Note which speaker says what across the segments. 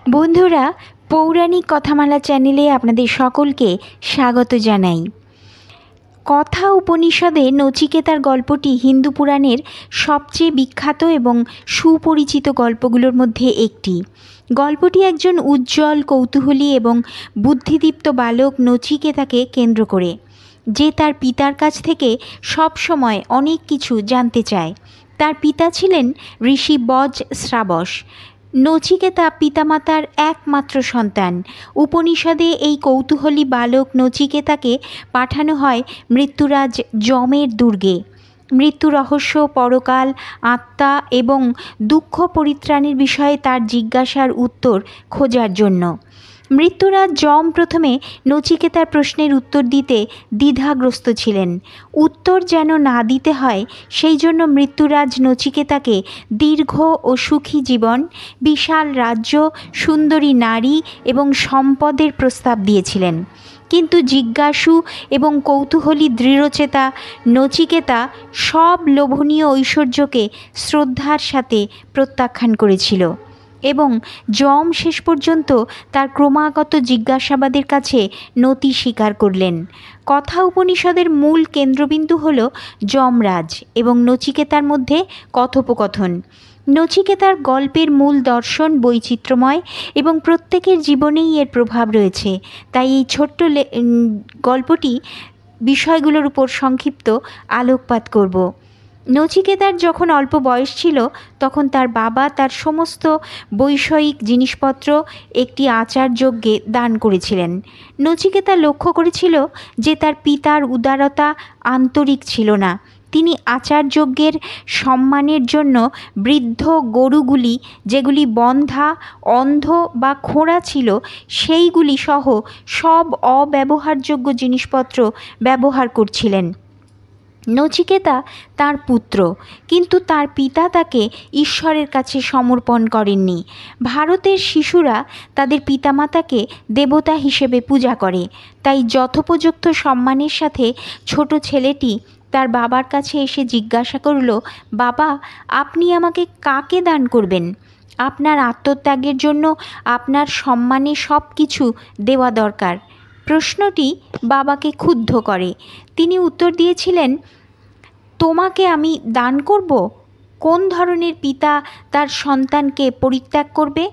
Speaker 1: বন্ধুরা, পৌরাণিক কথামালা চ্যানেলে আপনাদের সকলকে স্বাগত জানাই। কথা উপনিষদে নচিকেতার গল্পটি হিন্দু পুরাণের সবচেয়ে বিখ্যাত এবং সুপরিচিত গল্পগুলোর মধ্যে একটি। গল্পটি একজন উজ্জ্বল, কৌতূহলী এবং বুদ্ধিদীপ্ত বালক নচিকেতাকে কেন্দ্র করে, যে তার পিতার কাছ থেকে সবসময় অনেক কিছু জানতে চায়। তার পিতা ছিলেন ঋষি বজ শ্রাবস। নচিকেতা পিতামাতার একমাত্র সন্তান। উপনিষদে এই কৌতূহলী বালক নচিকেতাকে পাঠানো হয় মৃত্যুরাজ যমের দুর্গে। মৃত্যু রহস্য, পরকাল, আত্মা এবং দুঃখ পরিত্রাণের বিষয়ে তার জিজ্ঞাসার উত্তর খোঁজার জন্য। মৃত্যুরাজ যম প্রথমে নচিকেতার প্রশ্নের উত্তর দিতে দ্বিধাগ্রস্ত ছিলেন। উত্তর যেন না দিতে হয় সেই জন্য মৃত্যুরাজ নচিকেতাকে দীর্ঘ ও সুখী জীবন, বিশাল রাজ্য, সুন্দরী নারী এবং সম্পদের প্রস্তাব দিয়েছিলেন। কিন্তু জিজ্ঞাসু এবং কৌতূহলী দৃঢ়চেতা নচিকেতা সব লোভনীয় ঐশ্বর্যকে শ্রদ্ধার সাথে প্রত্যাখ্যান করেছিল এবং যম শেষ পর্যন্ত তার ক্রমাগত জিজ্ঞাসাবাদের কাছে নতি স্বীকার করলেন। কথা উপনিষদের মূল কেন্দ্রবিন্দু হল যমরাজ এবং নচিকেতার মধ্যে কথোপকথন। নচিকেতার গল্পের মূল দর্শন বৈচিত্র্যময় এবং প্রত্যেকের জীবনেই এর প্রভাব রয়েছে। তাই এই ছোট্ট গল্পটি বিষয়গুলোর উপর সংক্ষিপ্ত আলোকপাত করব। নচিকেতার যখন অল্প বয়স ছিল তখন তার বাবা তার সমস্ত বৈষয়িক জিনিসপত্র একটি আচার যজ্ঞে দান করেছিলেন। নচিকেতা লক্ষ্য করেছিল যে তার পিতার উদারতা আন্তরিক ছিল না। তিনি আচার যজ্ঞের সম্মানের জন্য বৃদ্ধ গরুগুলি, যেগুলি বন্ধা, অন্ধ বা খোঁড়া ছিল, সেইগুলি সহ সব অব্যবহারযোগ্য জিনিসপত্র ব্যবহার করছিলেন। নচিকেতা তার পুত্র, কিন্তু তার পিতা তাকে ঈশ্বরের কাছে সমর্পণ করেননি। ভারতের শিশুরা তাদের পিতামাতাকে দেবতা হিসেবে পূজা করে, তাই যথোপযুক্ত সম্মানের সাথে ছোট ছেলেটি তার বাবার কাছে এসে জিজ্ঞাসা করল, বাবা, আপনি আমাকে কাকে দান করবেন? আপনার আত্মত্যাগের জন্য আপনার সম্মানে সব কিছু দেওয়া দরকার। প্রশ্নটি বাবাকে ক্ষুব্ধ করে। তিনি উত্তর দিয়েছিলেন, তোমাকে আমি দান করব? কোন ধরনের পিতা তার সন্তানকে পরিত্যাগ করবে?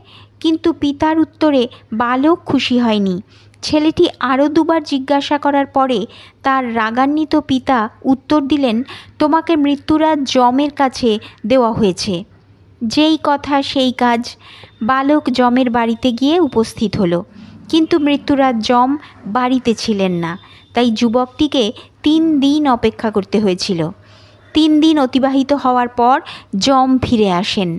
Speaker 1: কিন্তু পিতার উত্তরে বালক খুশি হয়নি। ছেলেটি আরও দুবার জিজ্ঞাসা করার পরে তার রাগান্বিত পিতা উত্তর দিলেন, তোমাকে মৃত্যুরাজ যমের কাছে দেওয়া হয়েছে। যেই কথা সেই কাজ। বালক যমের বাড়িতে গিয়ে উপস্থিত হলো, কিন্তু মৃত্যুরাজ যম বাড়িতে ছিলেন না। তাই যুবকটিকে 3 দিন অপেক্ষা করতে হয়েছিল। 3 দিন অতিবাহিত হওয়ার পর যম ফিরে আসেন।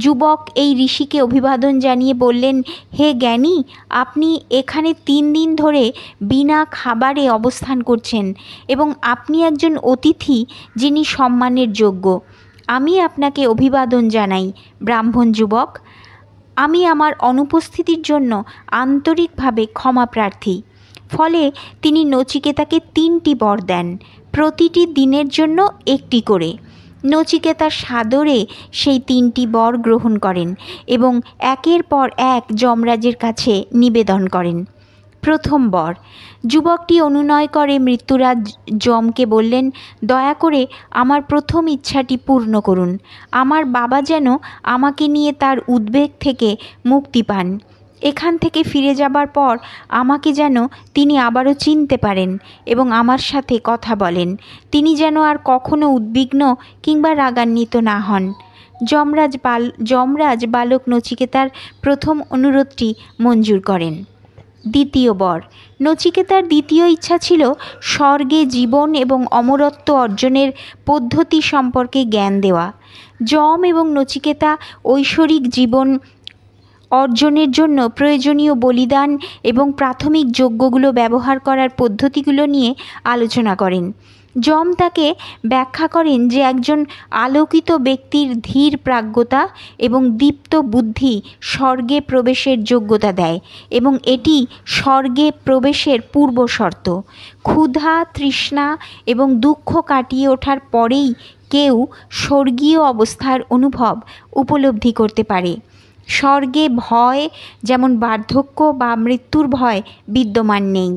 Speaker 1: যুবক এই ঋষিকে অভিবাদন জানিয়ে বললেন, হে জ্ঞানী, আপনি এখানে 3 দিন ধরে বিনা খাবারে অবস্থান করছেন এবং আপনি একজন অতিথি যিনি সম্মানের যোগ্য। আমি আপনাকে অভিবাদন জানাই, ব্রাহ্মণ যুবক। আমি আমার অনুপস্থিতির জন্য আন্তরিকভাবে ক্ষমা প্রার্থী। ফলে তিনি নচিকেতাকে 3টি বর দেন, প্রতিটি দিনের জন্য একটি করে। নচিকেতা সাদরে সেই 3টি বর গ্রহণ করেন এবং একের পর এক যমরাজের কাছে নিবেদন করেন। প্রথম বর। যুবকটি অনুনয় করে মৃত্যুরাজ যমকে বললেন, দয়া করে আমার প্রথম ইচ্ছাটি পূর্ণ করুন। আমার বাবা যেন আমাকে নিয়ে তার উদ্বেগ থেকে মুক্তি পান। এখান থেকে ফিরে যাবার পর আমাকে যেন তিনি আবারও চিনতে পারেন এবং আমার সাথে কথা বলেন। তিনি যেন আর কখনো উদ্বিগ্ন কিংবা রাগান্বিত না হন। যমরাজ বালক নচিকেতার প্রথম অনুরোধটি মঞ্জুর করেন। দ্বিতীয় বর। নচিকেতার দ্বিতীয় ইচ্ছা ছিল স্বর্গে জীবন এবং অমরত্ব অর্জনের পদ্ধতি সম্পর্কে জ্ঞান দেওয়া। যম এবং নচিকেতা ঐশ্বরিক জীবন অর্জনের জন্য প্রয়োজনীয় বলিদান এবং প্রাথমিক যজ্ঞগুলো ব্যবহার করার পদ্ধতিগুলো নিয়ে আলোচনা করেন। যম তাকে ব্যাখ্যা করেন যে একজন আলোকিত ব্যক্তির ধীর প্রাজ্ঞতা এবং দীপ্ত বুদ্ধি স্বর্গে প্রবেশের যোগ্যতা দেয় এবং এটি স্বর্গে প্রবেশের পূর্ব শর্ত। ক্ষুধা, তৃষ্ণা এবং দুঃখ কাটিয়ে ওঠার পরেই কেউ স্বর্গীয় অবস্থার অনুভব উপলব্ধি করতে পারে। স্বর্গে ভয় যেমন বার্ধক্য বা মৃত্যুর ভয় বিদ্যমান নেই।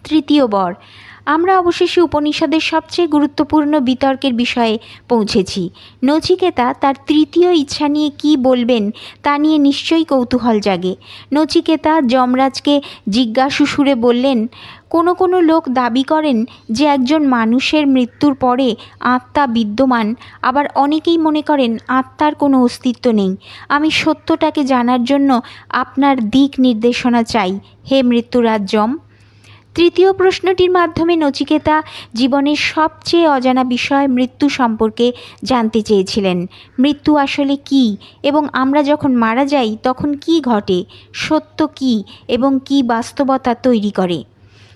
Speaker 1: তৃতীয় বর। আমরা অবশেষে উপনিষদের সবচেয়ে গুরুত্বপূর্ণ বিতর্কের বিষয়ে পৌঁছেছি। নচিকেতা তার তৃতীয় ইচ্ছা নিয়ে কী বলবেন তা নিয়ে নিশ্চয়ই কৌতূহল জাগে। নচিকেতা যমরাজকে জিজ্ঞাসু সুরে বললেন, কোনো কোনো লোক দাবি করেন যে একজন মানুষের মৃত্যুর পরে আত্মা বিদ্যমান, আবার অনেকেই মনে করেন আত্মার কোনো অস্তিত্ব নেই। আমি সত্যটাকে জানার জন্য আপনার দিক নির্দেশনা চাই, হে মৃত্যুরাজ যম। তৃতীয় প্রশ্নটির মাধ্যমে নচিকেতা জীবনের সবচেয়ে অজানা বিষয় মৃত্যু সম্পর্কে জানতে চেয়েছিলেন। মৃত্যু আসলে কী এবং আমরা যখন মারা যাই তখন কী ঘটে, সত্য কী এবং কী বাস্তবতা তৈরি করে।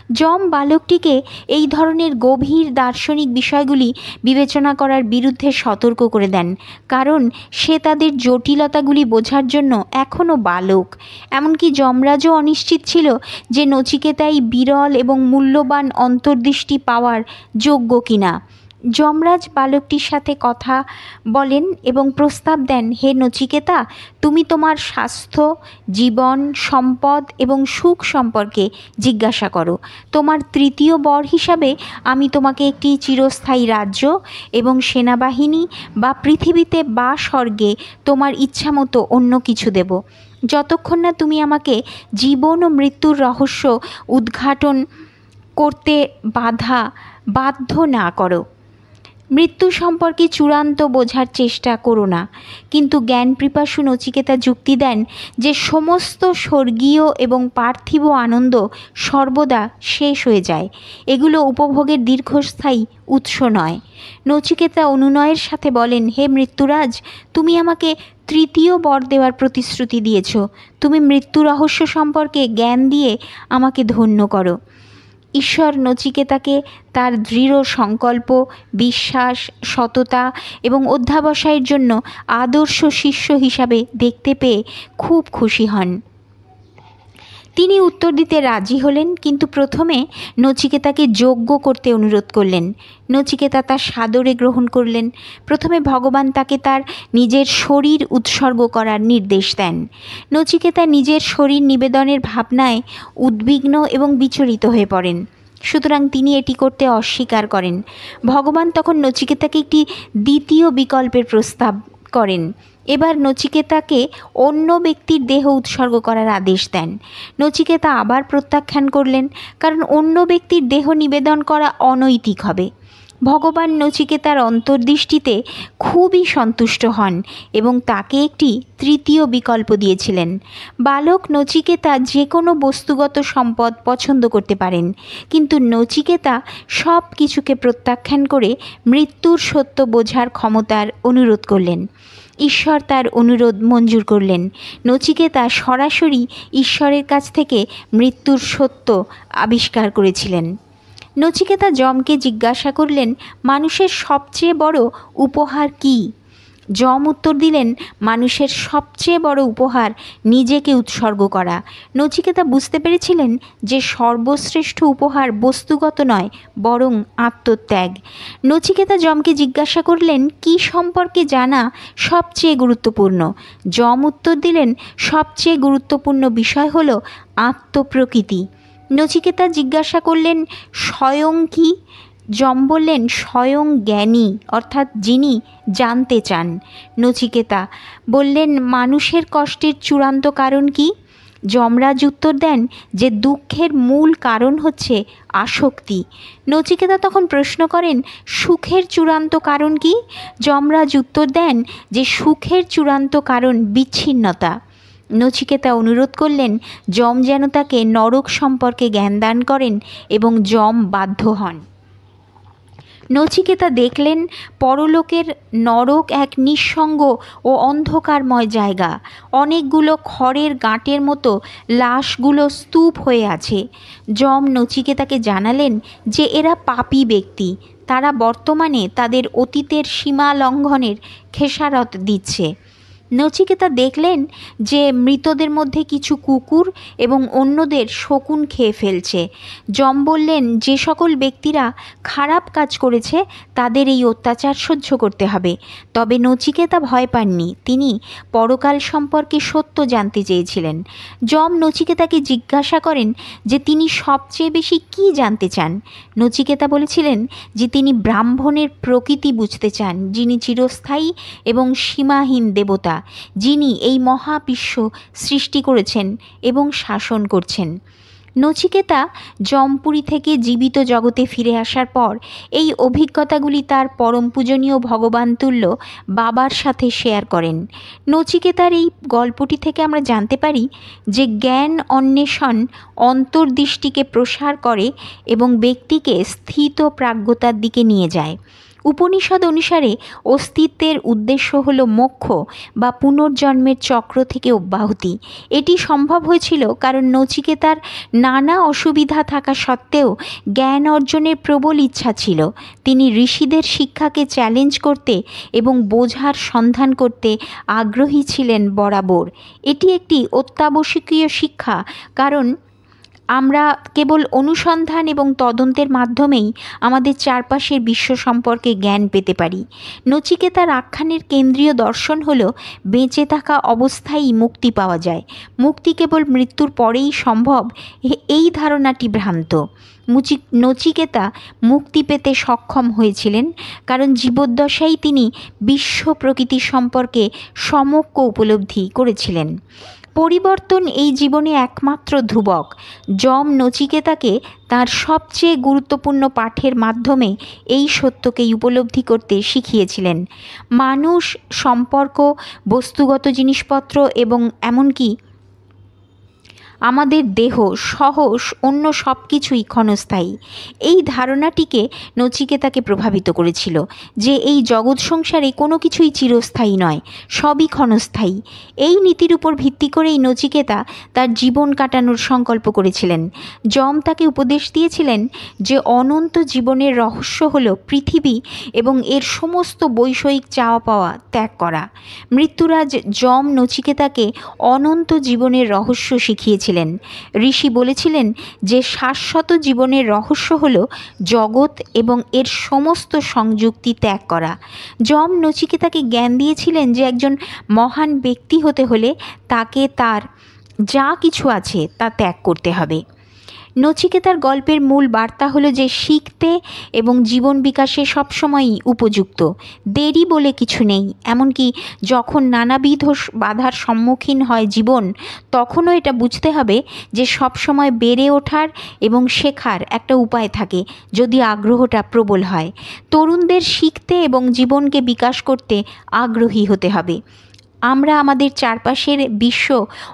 Speaker 1: যম বালকটিকে এই ধরনের গভীর দার্শনিক বিষয়গুলি বিবেচনা করার বিরুদ্ধে সতর্ক করে দেন, কারণ সে তাদের জটিলতাগুলি বোঝার জন্য এখনও বালক। এমনকি যমরাজও অনিশ্চিত ছিল যে নচিকেতাই বিরল এবং মূল্যবান অন্তর্দৃষ্টি পাওয়ার যোগ্য কিনা। যমরাজ বালকটির সাথে কথা বলেন এবং প্রস্তাব দেন, হে নচিকেতা, তুমি তোমার স্বাস্থ্য, জীবন, সম্পদ এবং সুখ সম্পর্কে জিজ্ঞাসা করো। তোমার তৃতীয় বর হিসাবে আমি তোমাকে একটি চিরস্থায়ী রাজ্য এবং সেনাবাহিনী বা পৃথিবীতে বা স্বর্গে তোমার ইচ্ছামতো অন্য কিছু দেব, যতক্ষণ না তুমি আমাকে জীবন ও মৃত্যুর রহস্য উদ্ঘাটন করতে বাধ্য না করো। মৃত্যু সম্পর্কে চূড়ান্ত বোঝার চেষ্টা করো না। কিন্তু জ্ঞানপিপাসু নচিকেতা যুক্তি দেন যে সমস্ত স্বর্গীয় এবং পার্থিব আনন্দ সর্বদা শেষ হয়ে যায়, এগুলো উপভোগের দীর্ঘস্থায়ী উৎস নয়। নচিকেতা অনুনয়ের সাথে বলেন, হে মৃত্যুরাজ, তুমি আমাকে তৃতীয় বর দেওয়ার প্রতিশ্রুতি দিয়েছ। তুমি মৃত্যু রহস্য সম্পর্কে জ্ঞান দিয়ে আমাকে ধন্য করো। ঈশ্বর নচিকেতাকে তার দৃঢ় সংকল্প, বিশ্বাস, সততা এবং অধ্যাবসায়ের জন্য আদর্শ শিষ্য হিসাবে দেখতে পেয়ে খুব খুশি হন। তিনি উত্তর দিতে রাজি হলেন, কিন্তু প্রথমে নচিকেতাকে যজ্ঞ করতে অনুরোধ করলেন। নচিকেতা তা সাদরে গ্রহণ করলেন। প্রথমে ভগবান তাকে তার নিজের শরীর উৎসর্গ করার নির্দেশ দেন। নচিকেতা নিজের শরীর নিবেদনের ভাবনায় উদ্বিগ্ন এবং বিচলিত হয়ে পড়েন, সুতরাং তিনি এটি করতে অস্বীকার করেন। ভগবান তখন নচিকেতাকে একটি দ্বিতীয় বিকল্পের প্রস্তাব করেন। এবার নচিকেতাকে অন্য ব্যক্তির দেহ উৎসর্গ করার আদেশ দেন। নচিকেতা আবার প্রত্যাখ্যান করলেন, কারণ অন্য ব্যক্তির দেহ নিবেদন করা অনৈতিক হবে। ভগবান নচিকেতার অন্তর্দৃষ্টিতে খুবই সন্তুষ্ট হন এবং তাকে একটি তৃতীয় বিকল্প দিয়েছিলেন। বালক নচিকেতা যে কোনো বস্তুগত সম্পদ পছন্দ করতে পারেন, কিন্তু নচিকেতা সব কিছুকে প্রত্যাখ্যান করে মৃত্যুর সত্য বোঝার ক্ষমতার অনুরোধ করলেন। ঈশ্বর তার অনুরোধ মঞ্জুর করলেন। নচিকেতা সরাসরি ঈশ্বরের কাছ থেকে মৃত্যুর সত্য আবিষ্কার করেছিলেন। নচিকেতা যমকে জিজ্ঞাসা করলেন, মানুষের সবচেয়ে বড় উপহার কী? যম উত্তর দিলেন, মানুষের সবচেয়ে বড় উপহার নিজেকে উৎসর্গ করা। নচিকেতা বুঝতে পেরেছিলেন যে সর্বশ্রেষ্ঠ উপহার বস্তুগত নয়, বরং আত্মত্যাগ। নচিকেতা যমকে জিজ্ঞাসা করলেন, কী সম্পর্কে জানা সবচেয়ে গুরুত্বপূর্ণ? যম উত্তর দিলেন, সবচেয়ে গুরুত্বপূর্ণ বিষয় হল আত্মপ্রকৃতি। নচিকেতা জিজ্ঞাসা করলেন, স্বয়ং কী? যম বললেন, স্বয়ং জ্ঞানী, অর্থাৎ যিনি জানতে চান। নচিকেতা বললেন, মানুষের কষ্টের চূড়ান্ত কারণ কী? যমরাজ উত্তর দেন যে দুঃখের মূল কারণ হচ্ছে আসক্তি। নচিকেতা তখন প্রশ্ন করেন, সুখের চূড়ান্ত কারণ কী? যমরাজ উত্তর দেন যে সুখের চূড়ান্ত কারণ বিচ্ছিন্নতা। নচিকেতা অনুরোধ করলেন যম যেন তাকে নরক সম্পর্কে জ্ঞান দান করেন, এবং যম বাধ্য হন। নচিকেতা দেখলেন পরলোকের নরক এক নিঃসঙ্গ ও অন্ধকারময় জায়গা। অনেকগুলো খড়ের গাঁটের মতো লাশগুলো স্তূপ হয়ে আছে। যম নচিকেতাকে জানালেন যে এরা পাপী ব্যক্তি, তারা বর্তমানে তাদের অতীতের সীমা লঙ্ঘনের খেসারত দিচ্ছে। নচিকেতা দেখলেন যে মৃতদের মধ্যে কিছু কুকুর এবং অন্যদের শকুন খেয়ে ফেলছে। যম বললেন, যে সকল ব্যক্তিরা খারাপ কাজ করেছে তাদের এই অত্যাচার সহ্য করতে হবে। তবে নচিকেতা ভয় পাননি, তিনি পরকাল সম্পর্কে সত্য জানতে চেয়েছিলেন। যম নচিকেতাকে জিজ্ঞাসা করেন যে তিনি সবচেয়ে বেশি কী জানতে চান। নচিকেতা বলেছিলেন যে তিনি ব্রাহ্মণের প্রকৃতি বুঝতে চান, যিনি চিরস্থায়ী এবং সীমাহীন দেবতা, যিনি এই মহাবিশ্ব সৃষ্টি করেছেন এবং শাসন করছেন। নচিকেতা যমপুরী থেকে জীবিত জগতে ফিরে আসার পর এই অভিজ্ঞতাগুলি তার পরম পূজনীয় ভগবানতুল্য বাবার সাথে শেয়ার করেন। নচিকেতার এই গল্পটি থেকে আমরা জানতে পারি যে জ্ঞান অন্বেষণ অন্তর্দৃষ্টিকে প্রসার করে এবং ব্যক্তিকে স্থিত প্রাজ্ঞতার দিকে নিয়ে যায়। উপনিষদ অনুসারে অস্তিত্বের উদ্দেশ্য হল মোক্ষ বা পুনর্জন্মের চক্র থেকে অব্যাহতি। এটি সম্ভব হয়েছিল কারণ নচিকেতার নানা অসুবিধা থাকা সত্ত্বেও জ্ঞান অর্জনের প্রবল ইচ্ছা ছিল। তিনি ঋষিদের শিক্ষাকে চ্যালেঞ্জ করতে এবং বোঝার সন্ধান করতে আগ্রহী ছিলেন বরাবর। এটি একটি অত্যাবশ্যকীয় শিক্ষা, কারণ আমরা কেবল অনুসন্ধান এবং তদন্তের মাধ্যমেই আমাদের চারপাশের বিশ্ব সম্পর্কে জ্ঞান পেতে পারি। নচিকেতার আখ্যানের কেন্দ্রীয় দর্শন হল বেঁচে থাকা অবস্থায় মুক্তি পাওয়া যায়। মুক্তি কেবল মৃত্যুর পরেই সম্ভব, এই ধারণাটি ভ্রান্ত। নচিকেতা মুক্তি পেতে সক্ষম হয়েছিলেন কারণ জীবদ্দশায় তিনি বিশ্ব প্রকৃতি সম্পর্কে সম্যক উপলব্ধি করেছিলেন। পরিবর্তন এই জীবনে একমাত্র ধ্রুবক। যম নচিকেতাকে তার সবচেয়ে গুরুত্বপূর্ণ পাঠের মাধ্যমে এই সত্যকেই উপলব্ধি করতে শিখিয়েছিলেন। মানুষ, সম্পর্ক, বস্তুগত জিনিসপত্র এবং এমনকি আমাদের দেহ সহ অন্য সব কিছুই ক্ষণস্থায়ী। এই ধারণাটিকে নচিকেতাকে প্রভাবিত করেছিল যে এই জগৎ সংসারে কোনো কিছুই চিরস্থায়ী নয়, সবই ক্ষণস্থায়ী। এই নীতির উপর ভিত্তি করেই নচিকেতা তার জীবন কাটানোর সংকল্প করেছিলেন। যম তাকে উপদেশ দিয়েছিলেন যে অনন্ত জীবনের রহস্য হল পৃথিবী এবং এর সমস্ত বৈষয়িক চাওয়া পাওয়া ত্যাগ করা। মৃত্যুরাজ যম নচিকেতাকে অনন্ত জীবনের রহস্য শিখিয়েছিলেন। ঋষি বলেছিলেন যে শাশ্বত জীবনের রহস্য হল জগৎ এবং এর সমস্ত সংযুক্তি ত্যাগ করা। যম নচিকেতাকে জ্ঞান দিয়েছিলেন যে একজন মহান ব্যক্তি হতে হলে তাকে তার যা কিছু আছে তা ত্যাগ করতে হবে। নচিকেতার গল্পের মূল বার্তা হলো যে শিখতে এবং জীবন বিকাশে সবসময়ই উপযুক্ত। দেরি বলে কিছু নেই। এমনকি যখন নানাবিধ বাধার সম্মুখীন হয় জীবন, তখনও এটা বুঝতে হবে যে সবসময় বেড়ে ওঠার এবং শেখার একটা উপায় থাকে যদি আগ্রহটা প্রবল হয়। তরুণদের শিখতে এবং জীবনকে বিকাশ করতে আগ্রহী হতে হবে। আমরা আমাদের চারপাশের বিশ্ব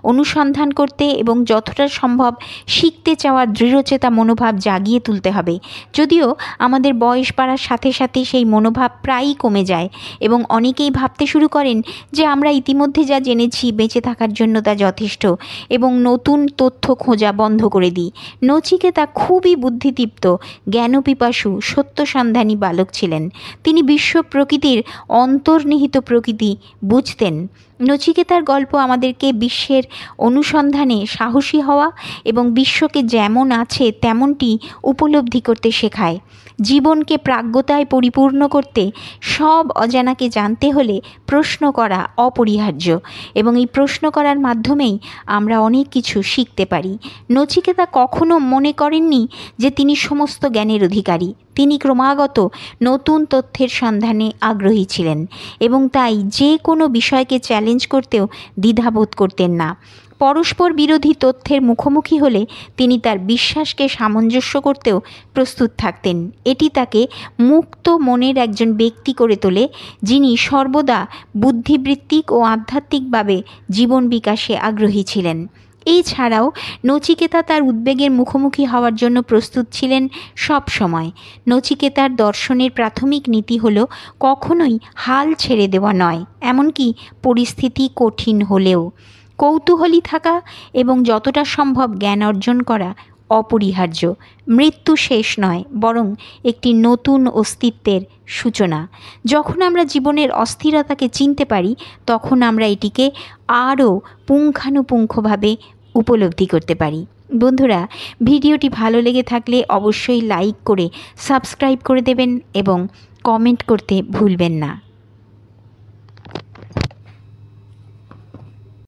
Speaker 1: অনুসন্ধান করতে এবং যতটা সম্ভব শিখতে চাওয়ার দৃঢ়চেতা মনোভাব জাগিয়ে তুলতে হবে। যদিও আমাদের বয়স বাড়ার সাথে সাথে সেই মনোভাব প্রায়ই কমে যায় এবং অনেকেই ভাবতে শুরু করেন যে আমরা ইতিমধ্যে যা জেনেছি বেঁচে থাকার জন্য তা যথেষ্ট এবং নতুন তথ্য খোঁজা বন্ধ করে দিই। নচিকেতা খুবই বুদ্ধিদীপ্ত, জ্ঞানপিপাসু, সত্যসন্ধানী বালক ছিলেন। তিনি বিশ্ব প্রকৃতির অন্তর্নিহিত প্রকৃতি বুঝতেন। নচিকেতার গল্প আমাদেরকে বিশ্বের অনুসন্ধানে সাহসী হওয়া এবং বিশ্বকে যেমন আছে তেমনটি উপলব্ধি করতে শেখায়। জীবনকে প্রাজ্ঞতায় পরিপূর্ণ করতে সব অজানাকে জানতে হলে প্রশ্ন করা অপরিহার্য এবং এই প্রশ্ন করার মাধ্যমেই আমরা অনেক কিছু শিখতে পারি। নচিকেতা কখনো মনে করেননি যে তিনি সমস্ত জ্ঞানের অধিকারী। তিনি ক্রমাগত নতুন তথ্যের সন্ধানে আগ্রহী ছিলেন এবং তাই যে কোনো বিষয়কে চ্যালেঞ্জ করতেও দ্বিধাবোধ করতেন না। পরস্পর বিরোধী তথ্যের মুখোমুখি হলে তিনি তার বিশ্বাসকে সামঞ্জস্য করতেও প্রস্তুত থাকতেন। এটি তাকে মুক্ত মনের একজন ব্যক্তি করে তোলে, যিনি সর্বদা বুদ্ধিবৃত্তিক ও আধ্যাত্মিকভাবে জীবন বিকাশে আগ্রহী ছিলেন। এছাড়াও নচিকেতা তার উদ্বেগের মুখোমুখি হওয়ার জন্য প্রস্তুত ছিলেন সব সময়। নচিকেতার দর্শনের প্রাথমিক নীতি হল কখনোই হাল ছেড়ে দেওয়া নয়, এমনকি পরিস্থিতি কঠিন হলেও কৌতূহলী থাকা এবং যতটা সম্ভব জ্ঞান অর্জন করা অপরিহার্য। মৃত্যু শেষ নয়, বরং একটি নতুন অস্তিত্বের সূচনা। যখন আমরা জীবনের অস্থিরতাকে চিনতে পারি, তখন আমরা এটিকে আরও পুঙ্খানুপুঙ্খভাবে উপলব্ধি করতে পারি। বন্ধুরা, ভিডিওটি ভালো লেগে থাকলে অবশ্যই লাইক করে সাবস্ক্রাইব করে দেবেন এবং কমেন্ট করতে ভুলবেন না।